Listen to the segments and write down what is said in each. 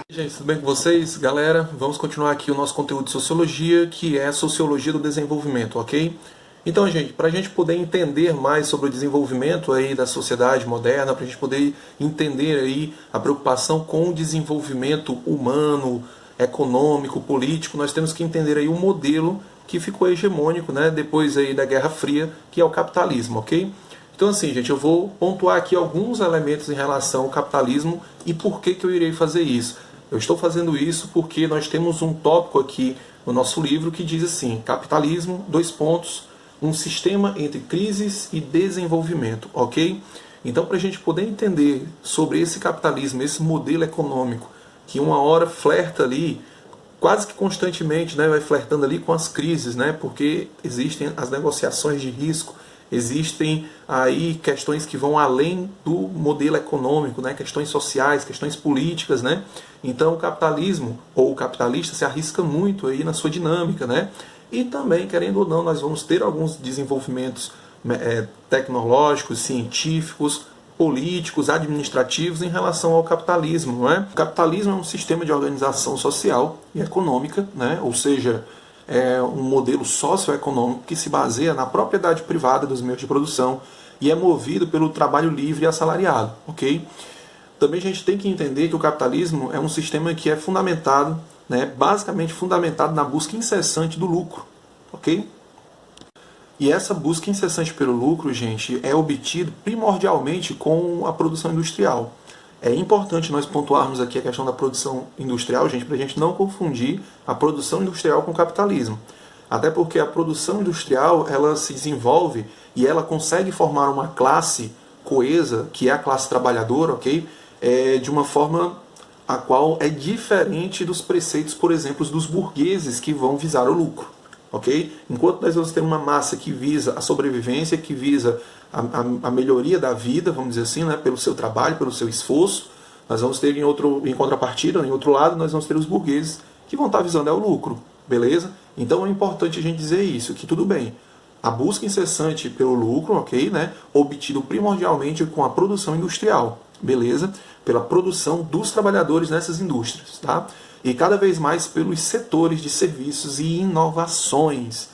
Gente, tudo bem com vocês? Galera, vamos continuar aqui o nosso conteúdo de Sociologia, que é a Sociologia do Desenvolvimento, ok? Então, gente, para a gente poder entender mais sobre o desenvolvimento aí da sociedade moderna, para a gente poder entender aí a preocupação com o desenvolvimento humano, econômico, político, nós temos que entender aí o modelo que ficou hegemônico, né, depois aí da Guerra Fria, que é o capitalismo, ok? Então, assim, gente, eu vou pontuar aqui alguns elementos em relação ao capitalismo e por que eu irei fazer isso. Eu estou fazendo isso porque nós temos um tópico aqui no nosso livro que diz assim: capitalismo, um sistema entre crises e desenvolvimento, ok? Então, para a gente poder entender sobre esse capitalismo, esse modelo econômico, que uma hora flerta ali, quase que constantemente, né, vai flertando ali com as crises, né, porque existem as negociações de risco, existem aí questões que vão além do modelo econômico, né, questões sociais, questões políticas, né? Então o capitalismo, ou o capitalista, se arrisca muito aí na sua dinâmica, né? E também, querendo ou não, nós vamos ter alguns desenvolvimentos tecnológicos, científicos, políticos, administrativos em relação ao capitalismo, não é? O capitalismo é um sistema de organização social e econômica, né? Ou seja, é um modelo socioeconômico que se baseia na propriedade privada dos meios de produção e é movido pelo trabalho livre e assalariado, ok? Também a gente tem que entender que o capitalismo é um sistema que é fundamentado, né, basicamente fundamentado na busca incessante do lucro, ok? E essa busca incessante pelo lucro, gente, é obtido primordialmente com a produção industrial. É importante nós pontuarmos aqui a questão da produção industrial, gente, para a gente não confundir a produção industrial com o capitalismo. Até porque a produção industrial, ela se desenvolve e ela consegue formar uma classe coesa, que é a classe trabalhadora, ok? De uma forma a qual é diferente dos preceitos, por exemplo, dos burgueses que vão visar o lucro, ok? Enquanto nós vamos ter uma massa que visa a sobrevivência, que visa a melhoria da vida, vamos dizer assim, né, pelo seu trabalho, pelo seu esforço, nós vamos ter em contrapartida, em outro lado, nós vamos ter os burgueses que vão estar visando o lucro, beleza? Então é importante a gente dizer isso, que tudo bem, a busca incessante pelo lucro, ok, né, obtido primordialmente com a produção industrial, beleza? Pela produção dos trabalhadores nessas indústrias, tá? E cada vez mais pelos setores de serviços e inovações.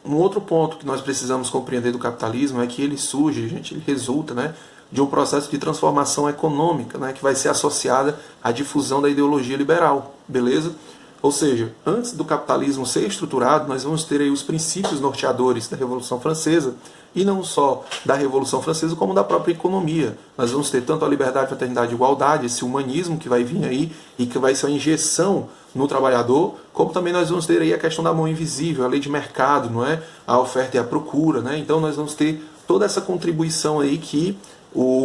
Um outro ponto que nós precisamos compreender do capitalismo é que ele surge, gente, ele resulta, né, de um processo de transformação econômica, né, que vai ser associada à difusão da ideologia liberal, beleza? Ou seja, antes do capitalismo ser estruturado, nós vamos ter aí os princípios norteadores da Revolução Francesa, e não só da Revolução Francesa, como da própria economia. Nós vamos ter tanto a liberdade, fraternidade e igualdade, esse humanismo que vai vir aí e que vai ser uma injeção no trabalhador, como também nós vamos ter aí a questão da mão invisível, a lei de mercado, não é? A oferta e a procura, né? Então nós vamos ter toda essa contribuição aí que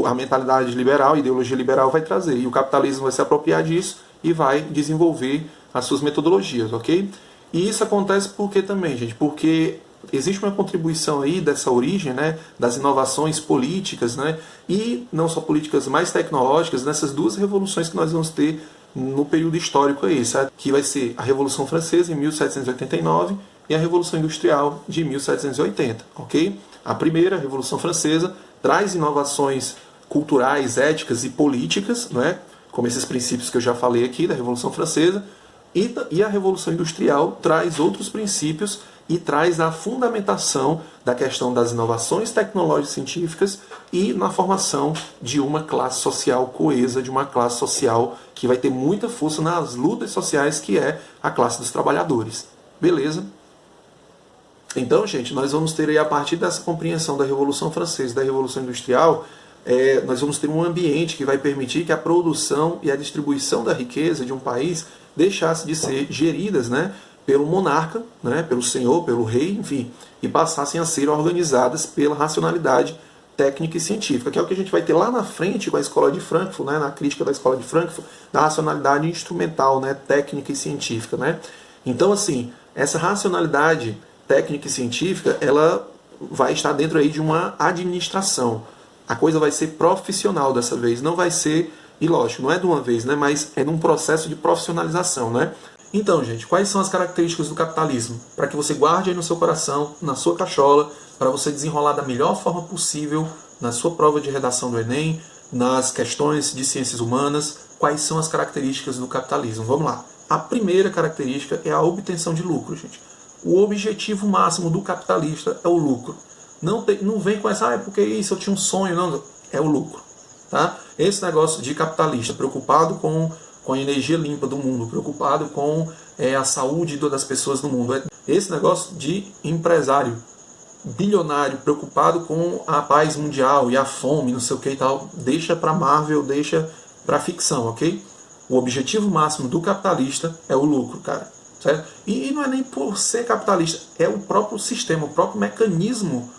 a mentalidade liberal, a ideologia liberal vai trazer. E o capitalismo vai se apropriar disso e vai desenvolver as suas metodologias, ok? E isso acontece porque também, gente, porque existe uma contribuição aí dessa origem, né, das inovações políticas, né, e não só políticas mais tecnológicas, nessas duas revoluções que nós vamos ter no período histórico aí, certo? Que vai ser a Revolução Francesa em 1789 e a Revolução Industrial de 1780, ok? A primeira, a Revolução Francesa, traz inovações culturais, éticas e políticas, né, como esses princípios que eu já falei aqui da Revolução Francesa, e a Revolução Industrial traz outros princípios e traz a fundamentação da questão das inovações tecnológicas e científicas e na formação de uma classe social coesa, de uma classe social que vai ter muita força nas lutas sociais, que é a classe dos trabalhadores. Beleza? Então, gente, nós vamos ter aí, a partir dessa compreensão da Revolução Francesa e da Revolução Industrial, nós vamos ter um ambiente que vai permitir que a produção e a distribuição da riqueza de um país deixasse de ser geridas, né, pelo monarca, né, pelo senhor, pelo rei, enfim, e passassem a ser organizadas pela racionalidade técnica e científica, que é o que a gente vai ter lá na frente com a Escola de Frankfurt, né, na crítica da Escola de Frankfurt, da racionalidade instrumental, né, técnica e científica, né? Então, assim, essa racionalidade técnica e científica, ela vai estar dentro aí de uma administração. A coisa vai ser profissional dessa vez, não vai ser, e lógico, não é de uma vez, né, mas é num processo de profissionalização, né? Então, gente, quais são as características do capitalismo? Para que você guarde aí no seu coração, na sua cachola, para você desenrolar da melhor forma possível na sua prova de redação do Enem, nas questões de ciências humanas, quais são as características do capitalismo. Vamos lá. A primeira característica é a obtenção de lucro, gente. O objetivo máximo do capitalista é o lucro. Não vem com essa, porque isso, eu tinha um sonho. Não, é o lucro. Tá? Esse negócio de capitalista preocupado com a energia limpa do mundo, preocupado com a saúde das pessoas do mundo. Esse negócio de empresário bilionário, preocupado com a paz mundial e a fome, não sei o que e tal, deixa para Marvel, deixa para ficção, ok? O objetivo máximo do capitalista é o lucro, cara. Certo? E não é nem por ser capitalista, é o próprio sistema, o próprio mecanismo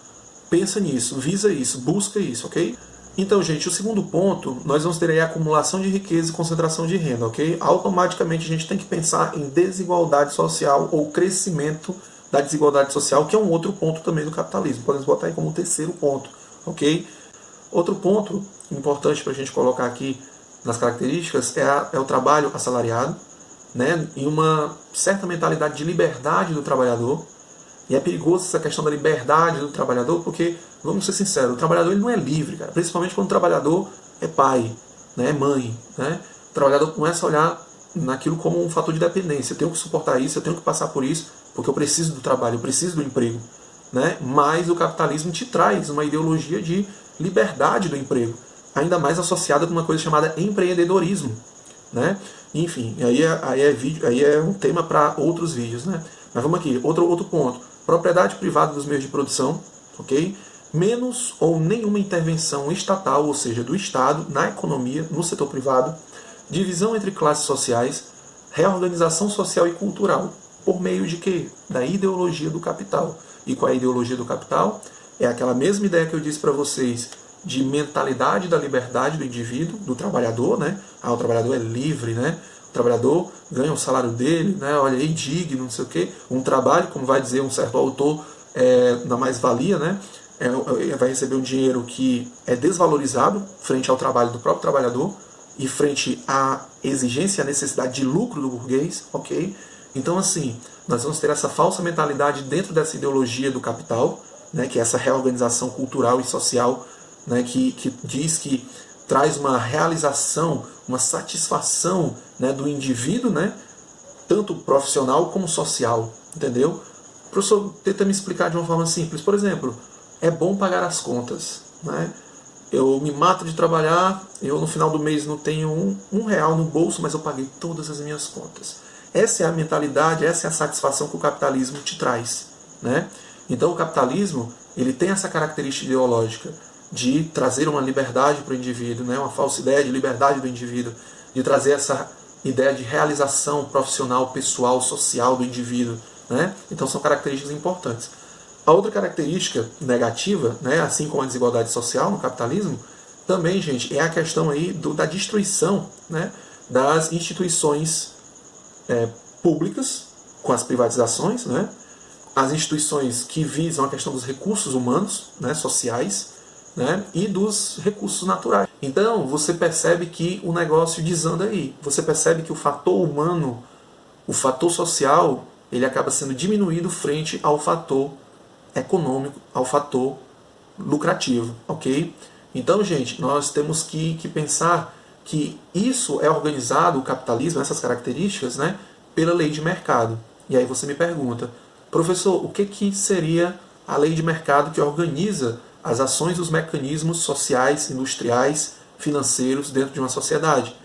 pensa nisso, visa isso, busca isso, ok? Então, gente, o segundo ponto, nós vamos ter aí a acumulação de riqueza e concentração de renda, ok? Automaticamente a gente tem que pensar em desigualdade social ou crescimento da desigualdade social, que é um outro ponto também do capitalismo. Podemos botar aí como terceiro ponto, ok? Outro ponto importante para a gente colocar aqui nas características é o trabalho assalariado, né? E uma certa mentalidade de liberdade do trabalhador. E é perigoso essa questão da liberdade do trabalhador, porque, vamos ser sinceros, o trabalhador ele não é livre, cara. Principalmente quando o trabalhador é pai, né? É mãe, né? O trabalhador começa a olhar naquilo como um fator de dependência. Eu tenho que suportar isso, eu tenho que passar por isso, porque eu preciso do trabalho, eu preciso do emprego, né? Mas o capitalismo te traz uma ideologia de liberdade do emprego, ainda mais associada com uma coisa chamada empreendedorismo, né? Enfim, aí é um tema para outros vídeos, né? Mas vamos aqui, outro ponto. Propriedade privada dos meios de produção, ok? Menos ou nenhuma intervenção estatal, ou seja, do Estado, na economia, no setor privado. Divisão entre classes sociais. Reorganização social e cultural. Por meio de quê? Da ideologia do capital. E qual é a ideologia do capital? É aquela mesma ideia que eu disse para vocês de mentalidade da liberdade do indivíduo, do trabalhador, né? O trabalhador é livre, né? O trabalhador ganha o salário dele, né? Olha aí, digno, não sei o quê. Um trabalho, como vai dizer um certo autor, na mais-valia, né? Vai receber um dinheiro que é desvalorizado frente ao trabalho do próprio trabalhador e frente à exigência e à necessidade de lucro do burguês, ok? Então, assim, nós vamos ter essa falsa mentalidade dentro dessa ideologia do capital, né? Que é essa reorganização cultural e social, né? Que diz que traz uma realização, uma satisfação, né, do indivíduo, né, tanto profissional como social, entendeu? O professor tenta me explicar de uma forma simples. Por exemplo, é bom pagar as contas, né? Eu me mato de trabalhar, eu no final do mês não tenho um real no bolso, mas eu paguei todas as minhas contas. Essa é a mentalidade, essa é a satisfação que o capitalismo te traz, né? Então o capitalismo, ele tem essa característica ideológica de trazer uma liberdade para o indivíduo, né? Uma falsa ideia de liberdade do indivíduo, de trazer essa ideia de realização profissional, pessoal, social do indivíduo, né? Então são características importantes. A outra característica negativa, né, assim como a desigualdade social no capitalismo, também, gente, é a questão aí da destruição, né, das instituições públicas com as privatizações, né? As instituições que visam a questão dos recursos humanos, né, sociais, né, e dos recursos naturais. Então, você percebe que o negócio desanda aí. Você percebe que o fator humano, o fator social, ele acaba sendo diminuído frente ao fator econômico, ao fator lucrativo, ok? Então, gente, nós temos que pensar que isso é organizado, o capitalismo, essas características, né, pela lei de mercado. E aí você me pergunta, professor, o que seria a lei de mercado que organiza as ações dos mecanismos sociais, industriais, financeiros dentro de uma sociedade?